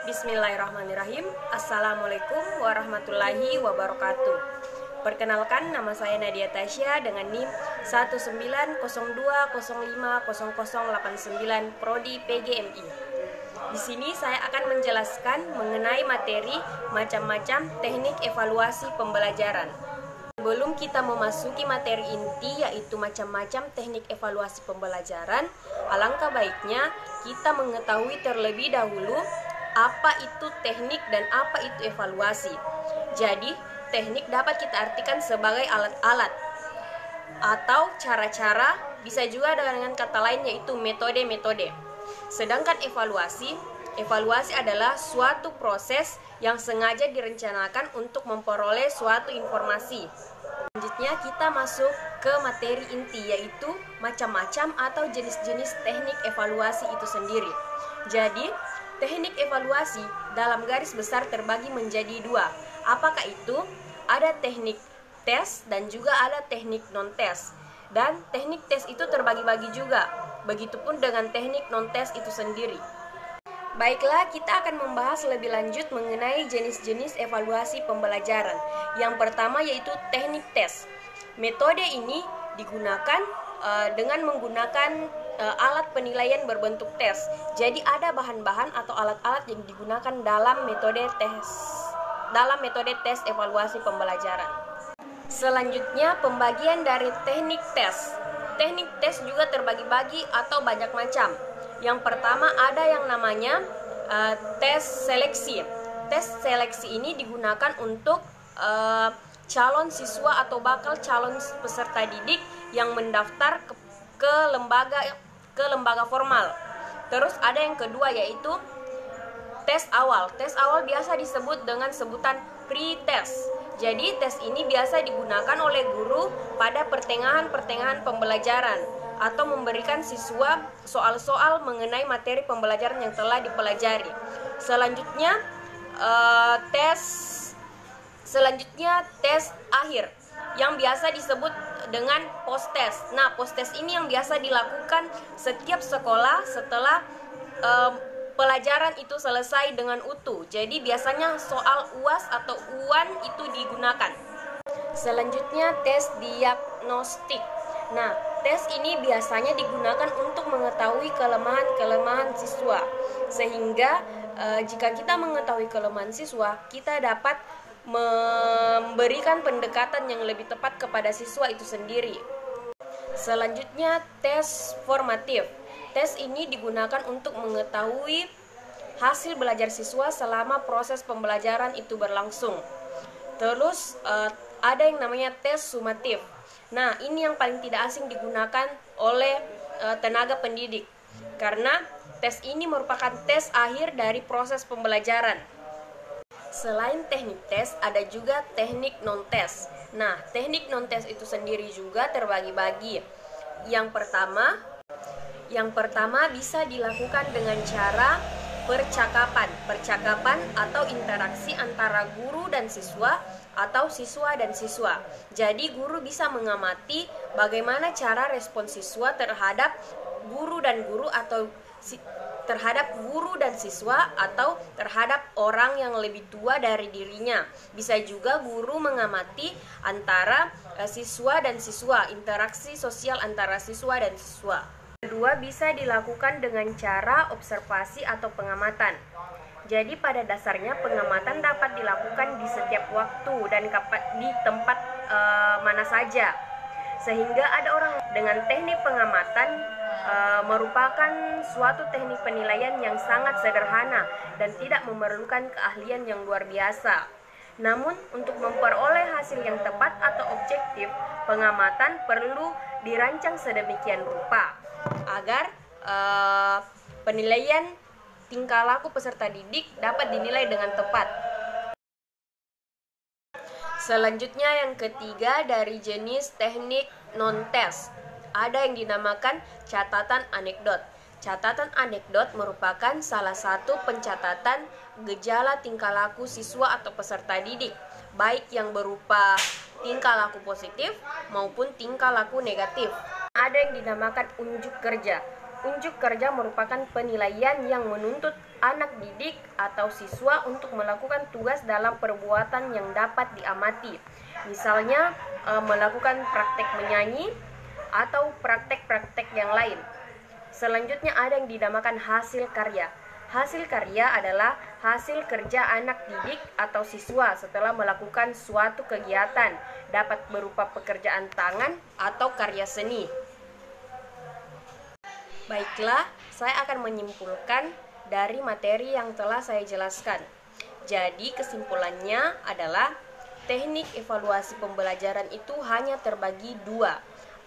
Bismillahirrahmanirrahim. Assalamualaikum warahmatullahi wabarakatuh. Perkenalkan, nama saya Nadia Tasya dengan NIM 19020500089 Prodi PGMI. Di sini saya akan menjelaskan mengenai materi macam-macam teknik evaluasi pembelajaran. Sebelum kita memasuki materi inti yaitu macam-macam teknik evaluasi pembelajaran, alangkah baiknya kita mengetahui terlebih dahulu apa itu teknik dan apa itu evaluasi. Jadi, teknik dapat kita artikan sebagai alat-alat atau cara-cara, bisa juga dengan kata lain yaitu metode-metode. Sedangkan evaluasi adalah suatu proses yang sengaja direncanakan untuk memperoleh suatu informasi. Selanjutnya kita masuk ke materi inti yaitu macam-macam atau jenis-jenis teknik evaluasi itu sendiri. Jadi, teknik evaluasi dalam garis besar terbagi menjadi dua. Apakah itu? Ada teknik tes dan juga ada teknik non-tes. Dan teknik tes itu terbagi-bagi juga. Begitupun dengan teknik non-tes itu sendiri. Baiklah, kita akan membahas lebih lanjut mengenai jenis-jenis evaluasi pembelajaran. Yang pertama yaitu teknik tes. Metode ini digunakan dengan menggunakan alat penilaian berbentuk tes. Jadi ada bahan-bahan atau alat-alat yang digunakan dalam metode tes evaluasi pembelajaran. Selanjutnya, pembagian dari teknik tes. Teknik tes juga terbagi-bagi atau banyak macam. Yang pertama ada yang namanya tes seleksi. Tes seleksi ini digunakan untuk calon siswa atau bakal calon peserta didik yang mendaftar ke lembaga formal. Terus ada yang kedua yaitu tes awal. Tes awal biasa disebut dengan sebutan pre-test. Jadi tes ini biasa digunakan oleh guru pada pertengahan pembelajaran atau memberikan siswa soal-soal mengenai materi pembelajaran yang telah dipelajari. Selanjutnya tes akhir yang biasa disebut dengan post-test. Nah, post-test ini yang biasa dilakukan setiap sekolah setelah pelajaran itu selesai dengan utuh. Jadi biasanya soal UAS atau UAN itu digunakan. Selanjutnya tes diagnostik. Nah, tes ini biasanya digunakan untuk mengetahui kelemahan-kelemahan siswa. Sehingga jika kita mengetahui kelemahan siswa, kita dapat memberikan pendekatan yang lebih tepat kepada siswa itu sendiri. Selanjutnya tes formatif. Tes ini digunakan untuk mengetahui hasil belajar siswa selama proses pembelajaran itu berlangsung. Terus ada yang namanya tes sumatif. Nah, ini yang paling tidak asing digunakan oleh tenaga pendidik. Karena tes ini merupakan tes akhir dari proses pembelajaran. Selain teknik tes, ada juga teknik non-tes. Nah, teknik non-tes itu sendiri juga terbagi-bagi. Yang pertama bisa dilakukan dengan cara percakapan atau interaksi antara guru dan siswa atau siswa dan siswa. Jadi guru bisa mengamati bagaimana cara respon siswa terhadap guru dan siswa atau terhadap orang yang lebih tua dari dirinya. Bisa juga guru mengamati antara siswa dan siswa, interaksi sosial antara siswa dan siswa. Kedua, bisa dilakukan dengan cara observasi atau pengamatan. Jadi pada dasarnya pengamatan dapat dilakukan di setiap waktu dan di tempat mana saja. Sehingga ada orang dengan teknik pengamatan merupakan suatu teknik penilaian yang sangat sederhana dan tidak memerlukan keahlian yang luar biasa. Namun untuk memperoleh hasil yang tepat atau objektif, pengamatan perlu dirancang sedemikian rupa agar penilaian tingkah laku peserta didik dapat dinilai dengan tepat. Selanjutnya yang ketiga dari jenis teknik non-tes, ada yang dinamakan catatan anekdot. Catatan anekdot merupakan salah satu pencatatan gejala tingkah laku siswa atau peserta didik, baik yang berupa tingkah laku positif maupun tingkah laku negatif. Ada yang dinamakan unjuk kerja. Unjuk kerja merupakan penilaian yang menuntut anak didik atau siswa untuk melakukan tugas dalam perbuatan yang dapat diamati. Misalnya melakukan praktek menyanyi atau praktek-praktek yang lain. Selanjutnya ada yang dinamakan hasil karya. Hasil karya adalah hasil kerja anak didik atau siswa setelah melakukan suatu kegiatan, dapat berupa pekerjaan tangan atau karya seni. Baiklah, saya akan menyimpulkan dari materi yang telah saya jelaskan. Jadi kesimpulannya adalah teknik evaluasi pembelajaran itu hanya terbagi dua.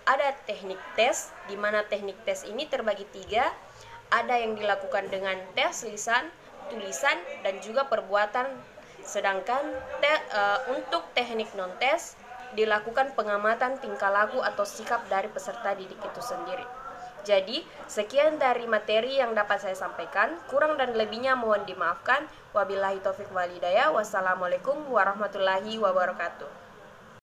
Ada teknik tes, di mana teknik tes ini terbagi tiga. Ada yang dilakukan dengan tes lisan, tulisan, dan juga perbuatan. Sedangkan untuk teknik non-tes dilakukan pengamatan tingkah laku atau sikap dari peserta didik itu sendiri. Jadi, sekian dari materi yang dapat saya sampaikan. Kurang dan lebihnya mohon dimaafkan. Wabillahi taufiq wal hidayah. Wassalamualaikum warahmatullahi wabarakatuh.